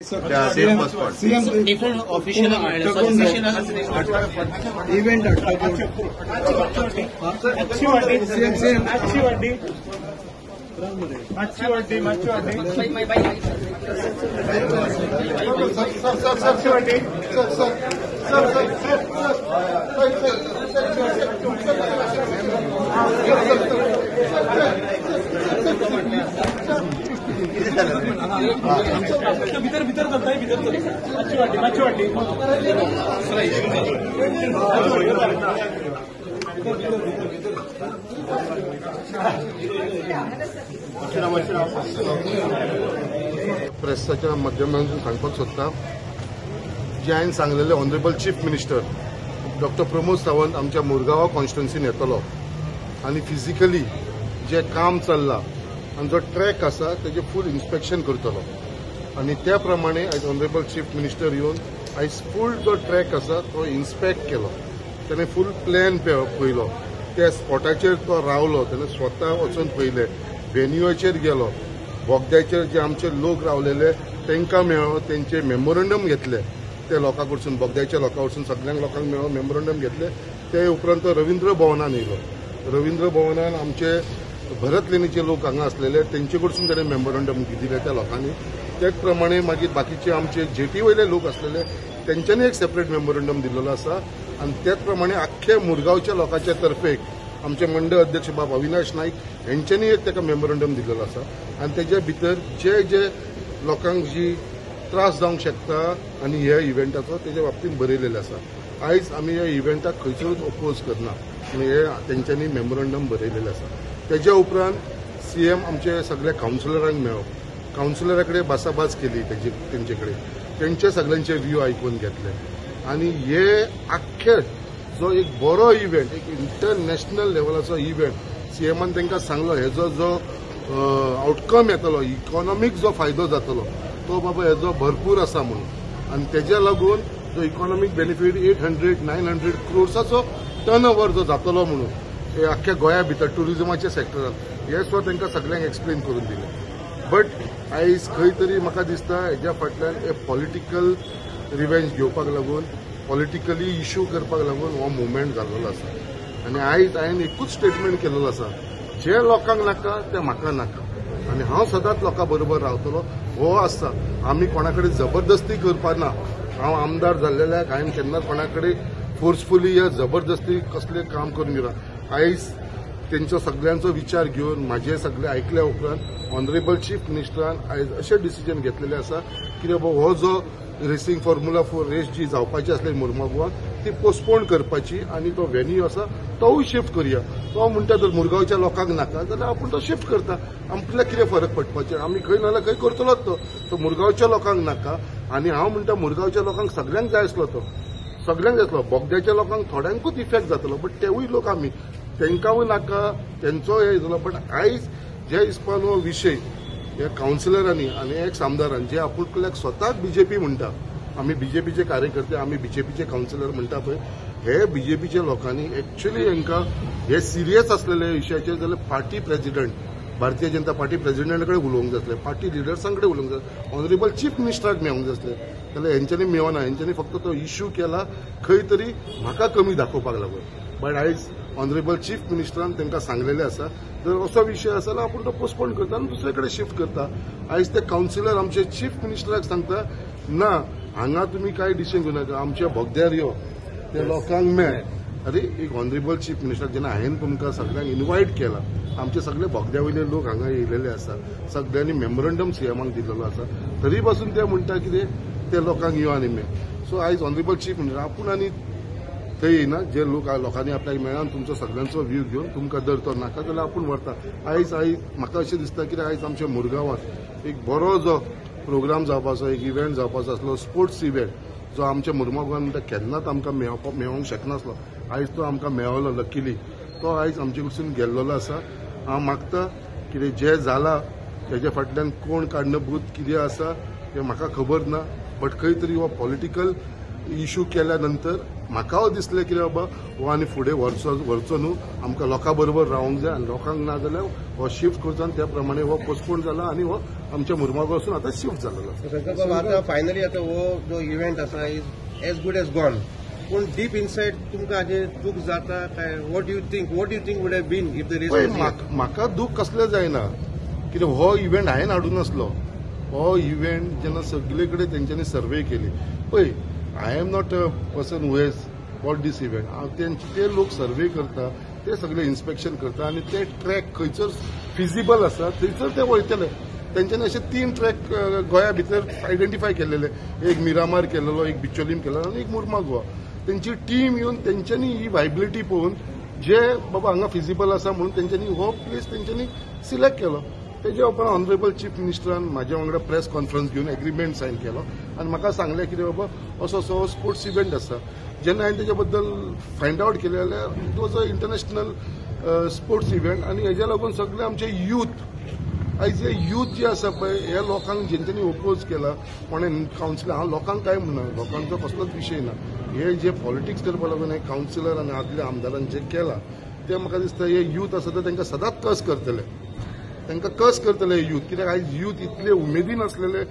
CM different official event भीतर चलताय भीतर मागची वाटी प्रेसाच्या माध्यमातून सांगपाक सोदता जे हांवें सांगलेले honourable chief minister doctor Pramod Sawant आमच्या मुरगांव कॉन्स्टिट्युन्सीन येतलो आनी फिजिकली जे काम चल्लां आनी जो ट्रॅक आसा तेजे फूल इन्स्पेक्शन करतलो आनी त्या प्रमाणे आयज ऑनरेबल चीफ मिनिस्टर येवन आयज फूल जो ट्रॅक आसा तो इन्स्पेक्ट केलो ताणें फूल प्लॅन पळयलो त्या स्पॉटाचेर तो रावलो ताणें स्वता वचून पळयलें वेन्यूचेर गेलो बोगद्याचेर जे आमचे लोक रावलेले तांकां मेळ्ळो तेंचे मेमोरंडम घेतले ते लोकां कडसून बोगद्याच्या लोकां कडसून सगळ्यांक लोकांक मेळ्ळो मेमोरंडम घेतले ते उपरांत तो रवींद्र भवनान येयलो रवींद्र भवनान आमचे भरत लेणीचे लोक हांगा आसलेले तेंचे कडसून ताणें मेमोरंडम दिले त्या लोकांनी त्याच प्रमाणे मागीर बाकीचे आमचे जेटी वयले लोक आसलेले तेंच्यांनी एक सेपरेट मेमोरंडम दिल्लो आसा आनी त्याच प्रमाणे आख्ख्या मुरगांवच्या लोकांच्या तर्फे आमचे मंडळ अध्यक्ष बाब अविनाश नाईक हेंच्यांनी एक ताका मेमोरंडम दिल्लो आसा आनी तेजे भितर जे लोकांक जी त्रास जावंक शकता आनी ह्या इव्हेंटाचो तेजे बाबतींत बरयलेले आसा आयज आमी ह्या इव्हेंटाक खंयचोच ओपोज करना आनी हे तेंच्यांनी मेमोरंडम बरयलेले आसा तेज्या उपरांत सीएम आमचे सगळे कावन्सिलरांक मेळ्ळो कावन्सिलरा कडेन भासाभास केली तेंचे कडेन तेंचे सगळ्यांचे व्यू आयकून घेतले आनी हे आख्खे जो एक बरो इव्हेंट एक इंटरनॅशनल लेवलाचो इव्हेंट सीएमान तांकां सांगलो हेजो जो आउटकम येतलो इकॉनॉमीक जो फायदो जातलो तो बाबा हेजो भरपूर आसा म्हणून आनी तेज्या लागून जो इकॉनॉमीक बेनिफीट 800-900 क्रोर्साचो टर्न ओवर जो जातलो म्हणून हे आख्ख्या गोंया भितर टुरिजमाच्या सॅक्टरान हे सुद्दां तांकां सगळ्यांक एक्सप्लेन करून दिलें बट आयज खंय तरी म्हाका दिसता हेज्या फाटल्यान हे पॉलिटिकल रिवेंज घेवपाक लागून पॉलिटिकली इश्यू करपाक लागून हो मुवमेंट जाल्लो आसा आनी आयज हांवें एकूच स्टेटमेंट केल्लो आसा जे लोकांक नाका ते म्हाका नाका आनी हांव सदांच लोकां बरोबर रावतलो हो आसता आमी कोणा कडेन जबरदस्ती करपाना हांव आमदार जाल्लेल्याक हांवें केन्नाच कोणा कडेन फोर्सफुली या जबरदस्ती कसले काम करून दिना आयज तेंचो सगळ्यांचो विचार घेवन म्हाजे सगळे आयकल्या उपरांत ऑनरेबल चीफ मिनिस्टरान आयज अशें डिसिजन घेतलेलें आसा की बाबा हो जो रेसींग फॉर्म्युला 4 रेस जी जावपाची आसली मुरगांवाक ती पोस्टपोन करपाची आनी तो व्हेन्यू आसा तोवूय शिफ्ट करया तो म्हणटा जर मुरगांवच्या लोकांक नाका जाल्यार आपूण तो शिफ्ट करता आमकां कितें फरक पडपाचें आमी खंय नाल्यार खंय करतलोच तो सो मुरगांवच्या लोकांक नाका आनी हांव म्हणटा मुरगांवच्या लोकांक सगळ्यांक जाय आसलो तो सगळ्यांक जाय आसलो बोगद्याच्या लोकांक थोड्यांकूच इफेक्ट जातलो बट तेवूय लोक आमी तांकांय नाका तेंचो हे जालो बट आयज जे हिसपान हो विशय ह्या कावन्सिलरांनी आनी एक्स आमदारान जे आपुणल्याक स्वताक बीजेपी म्हणटा आमी बीजेपीचे कार्यकर्ते आमी बीजेपीचे कावन्सिलर म्हणटा पळय हे बीजेपीच्या लोकांनी एक्चुअली हांकां हे सिरियस आसलेले विशयाचेर जाल्यार party president Bharatiya Janata party प्रेसिडेंटा कडेन उलोवंक जाय आसलें पार्टी लिडर्सां कडेन उलोवंक जाय ऑनरेबल चीफ मिनिस्टराक मेळोंक जाय आसलें जाल्यार हेंच्यांनी मेळना हेंच्यांनी फक्त तो इश्यू केला खंय तरी म्हाका कमी दाखोवपाक लागून बट आयज ऑनरेबल चीफ मिनिस्टरान तांकां सांगलेलें आसा जर असो विशय आसा जाल्यार आपूण तो पोस्टपोन करता आनी दुसरे कडेन शिफ्ट करता आयज ते कावन्सिलर आमचे चीफ मिनिस्टराक सांगता ना हांगा तुमी कांय डिसिजन घेवं नाका आमच्या बोगद्यार यो ते लोकांक मेळ अरे एक ऑनरेबल चीफ मिनिस्टर जेन्ना हांवें तुमकां सगळ्यांक इन्वायट केला आमचे सगळे बोगद्या वयले लोक हांगा येयलेले आसा सगळ्यांनी मेमोरंडम सीएमाक दिल्लो आसा तरी पासून ते म्हणटा कितें ते लोकांक यो आनी मेळ सो आयज ऑनरेबल चीफ मिनिस्टर आपूण आनी थंय येयना जे लोकांनी आपल्याक मेळ्ळा तुमचो सगळ्यांचो व्यू घेवन तुमकां जर तो नाका जाल्यार आपूण व्हरता आयज म्हाका अशें दिसता की आयज आमच्या मुरगांवांत एक बरो जो प्रोग्राम जावपाचो एक इव्हेंट जावपाचो आसलो स्पोर्ट्स इव्हेंट जो आमच्या मुरगांवांत केन्नाच आमकां मेळोंक शकनासलो आयज तो आमकां मेळलो लकीली तो आयज आमचे कडसून गेल्लो आसा हांव मागता कितें जें जालां तेजे फाटल्यान कोण कारणभूत कितें आसा तें म्हाका खबर ना बट खंय तरी हो पॉलिटिकल इश्यू केल्या नंतर म्हाका दिसलें की बाबा हो आनी फुडें व्हरचो न्हू, आमकां लोकां बरोबर रावंक जाय आनी लोकांक ना जाल्यार हो शिफ्ट करचो आनी त्या प्रमाणे हो पोस्टपोन जाला आनी हो आमच्या मुरमागांव वचून आतां शिफ्ट जालेलो आसा. शंकर बाबा आता फायनली आता हो जो इव्हेंट आसा is as good as gone, पूण डीप इनसायड तुमकां हाजे दूख जाता काय? What you think would have been if the result? म्हाका दूख कसलें जायना, कित्याक हो इव्हेंट हांवें हाडून नासलो. हो इव्हेंट जेन्ना सगळे कडेन तेंच्यांनी सर्वे केली पळय, I am not a person who has what this event. ते लोक सर्वे करता, ते सगळे इन्स्पेक्शन करता आनी ते ट्रॅक खंयसर फिजिबल आसा थंयसर ते वयतले. तेंच्यांनी अशे 3 ट्रॅक गोंया भितर आयडेंटिफाय केलेले, एक मिरामार केलेलो, एक बिचोलीम केलेलो आनी एक मुर्मागोवा. तेंची टीम येवन तेंच्यांनी ही वायबिलिटी पळोवन जे बाबा हांगा फिजिबल आसा म्हणून तेंच्यांनी हो प्लेस तेंच्यांनी सिलेक्ट केलो. तेजे उपरांत ऑनरेबल चीफ मिनिस्टरान म्हाज्या वांगडा प्रेस कॉन्फरन्स घेवन एग्रीमेंट सायन केलो आनी म्हाका सांगलें कितें बाबा असो असो स्पोर्ट्स इव्हेंट आसा. जेन्ना हांवें तेजे बद्दल फायंड आवट केलें जाल्यार it was a international sports event आनी हेज्या लागून सगळे आमचे यूथ आयज हे यूथ जे आसा पळय हे लोकांक जेंच्यांनी ओपोज केला कोणें कावन्सिलर, हांव लोकांक काय म्हणना, लोकांचो कसलोच विशय ना. हे जे पॉलिटिक्स करपा लागून हे कावन्सिलर आनी आदल्या आमदारान जे केलां ते म्हाका दिसता हे यूथ आसा ते तांकां सदांच कस करतले. तांकां कस करतले यूथ, कित्याक आयज यूथ इतले उमेदीन आसलेले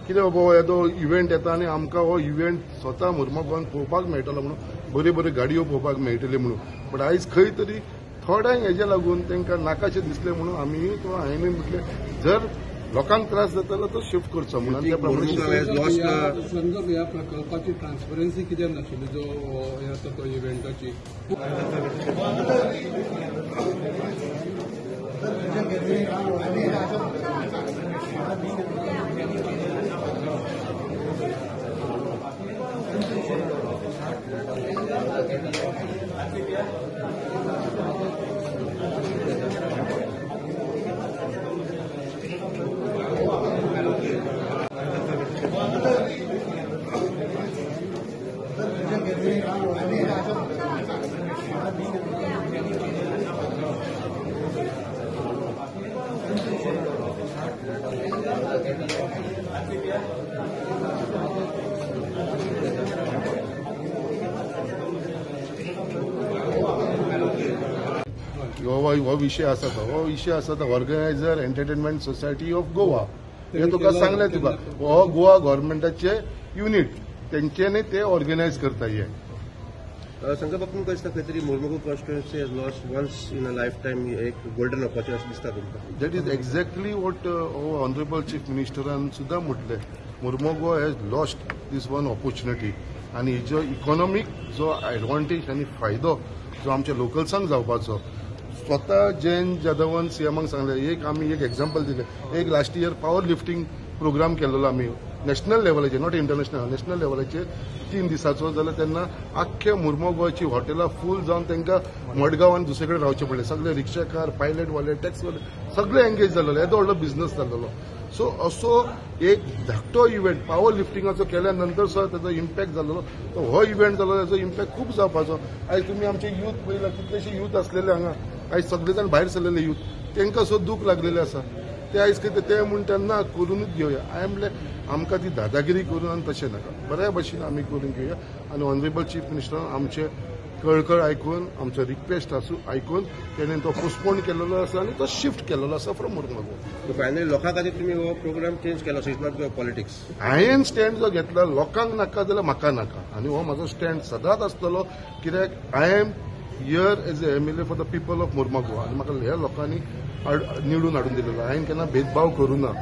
कितें बाबा येदो इव्हेंट येता आनी आमकां हो इव्हेंट स्वता मुरमागांवान पळोवपाक मेळटलो म्हणून, बऱ्यो बऱ्यो गाडयो पळोवपाक मेळटल्यो म्हणून. बट आयज खंय तरी थोड्यांक हेजे लागून तांकां नाकाशें दिसलें म्हणून आमी तो हांवें म्हटलें जर लोकांक त्रास जाता जाल्यार तो शिफ्ट करचो म्हणून त्या प्रमाणे संदर्भ ह्या प्रकल्पाची ट्रान्सपरन्सी कित्याक नाशिल्ली जो हे आसा तो इव्हेंटाची? हो विषय आसा तो organiser entertainment society of Goa. हे तुका सांगलें तुका हो गोवा गव्हर्नमेंटाचे युनिट तेंच्यांनी ते ऑर्गनायज करता. हे शंकर बाबा तुमकां दिसता खंय तरी Mormugao constituency has lost once in a life time एक गोल्डन ऑपॉर्च्युनिटी दिसता तुमकां? That is exactly what honourable chief मिनिस्टरान सुद्दां म्हटलें. Mormugao has lost this one opportunity आनी हेजो इकॉनॉमीक जो एडवांटेज आनी फायदो जो आमच्या लोकल्सांक जावपाचो स्वता जयंत जाधवान सीएमाक सांगलें. आमी एक एग्जाम्पल दिलें. एक last year power lifting program केल्लो आमी नॅशनल लेवलाचेर, नॉट इंटरनॅशनल, नॅशनल लेवलाचेर 3 दिसाचो. जाल्यार तेन्ना आख्ख्या मुरमुगांवची हॉटेलां फूल जावन तांकां मडगांवान दुसरे कडेन रावचें पडलें. सगळे रिक्षाकार, पायलट वाले, टॅक्सीवाले सगळे एंगेज जाल्ले. येदो व्हडलो बिझनस जाल्लो. सो असो एक धाकटो इव्हेंट पावर लिफ्टिंगाचो केल्या नंतर सुद्दां ताचो इम्पॅक्ट जाल्लो. तो हो इव्हेंट जालो ताचो इम्पॅक्ट खूब जावपाचो. आयज तुमी आमचे यूथ पळयला कितलेशे यूथ आसलेले हांगा. आयज सगळे जाण भायर सरलेले यूथ, तांकां सुद्दां दूख लागलेलें आसा. ते आयज कितें ते म्हणटा ना करूनच घेवया. हांवें म्हणलें आमकां ती दादागिरी करून आनी तशें नाका, बऱ्या भशेन आमी करून घेवया. आनी ऑनरेबल चीफ मिनिस्टरान आमचे कळकळ आयकून आमचो रिक्वेस्ट आयकून तेणें तो पोस्टपोन केलेलो आसा आनी तो शिफ्ट केलेलो आसा फ्रॉम मुरमुगांव. फायनली लोकां खातीर तुमी हो प्रोग्राम चेंज केलो, so it's not your politics. हांवें स्टँड जो घेतला लोकांक नाका जाल्यार म्हाका नाका आनी हो म्हाजो स्टँड सदांच आसतलो. कित्याक I am here as a MLA for the people of Mormugao आनी म्हाका ह्या लोकांनी निवडून हाडून दिलेलो. हांवें केन्ना भेदभाव करूं ना,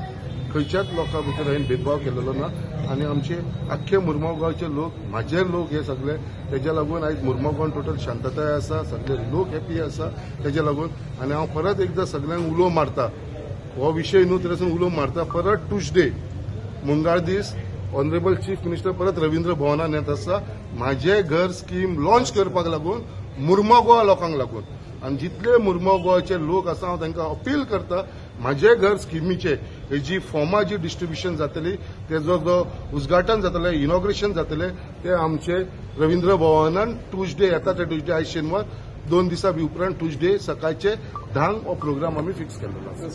खंयच्याच लोकां भितर हांवें भेदभाव केलेलो ना. आनी आमचे आख्खे मुरमुगांवचे लोक, म्हाजे लोक हे सगळे, तेज्या लागून आयज मुरमुगांवान टोटल शांतताय आसा, सगळे लोक हॅपी आसा तेज्या लागून. आनी हांव परत एकदां सगळ्यांक उलो मारता, हो विशय न्हू तरेसून उलो मारता. परत ट्युजडे मंगळ दीस ऑनरेबल चीफ मिनिस्टर परत रवींद्र भवनान येत आसा म्हाजे घर स्कीम लॉन्च करपाक लागून मुरमुगांव लोकांक लागून. आनी जितले मुरमुगांवचे लोक आसा हांव तांकां अपील करता म्हाजे घर स्किमीचे हेजी फॉर्मां जी डिस्ट्रिब्युशन जातली तेजो जो उद्घाटन जातलें, इनॉग्रेशन जातलें ते आमचे रवींद्र भवनान ट्युजडे येता ते ट्युजडे आयज शेनवार 2 दिसा उपरांत ट्युजडे सकाळचे 10 हो प्रोग्राम आमी फिक्स केल्लो आसा.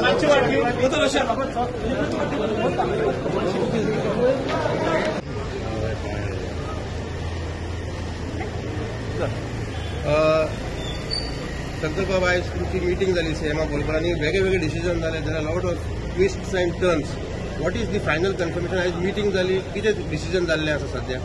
मागची वाटली होतं रशिया संकल्प बाबा आयज तुमची मिटींग जाली सीएमा बरोबर आनी वेगळे वेगळे डिसिजन जाले there are lot of twists and turns what is the final confirmation आयज मिटींग जाली कितें डिसिजन जाल्लें आसा सध्या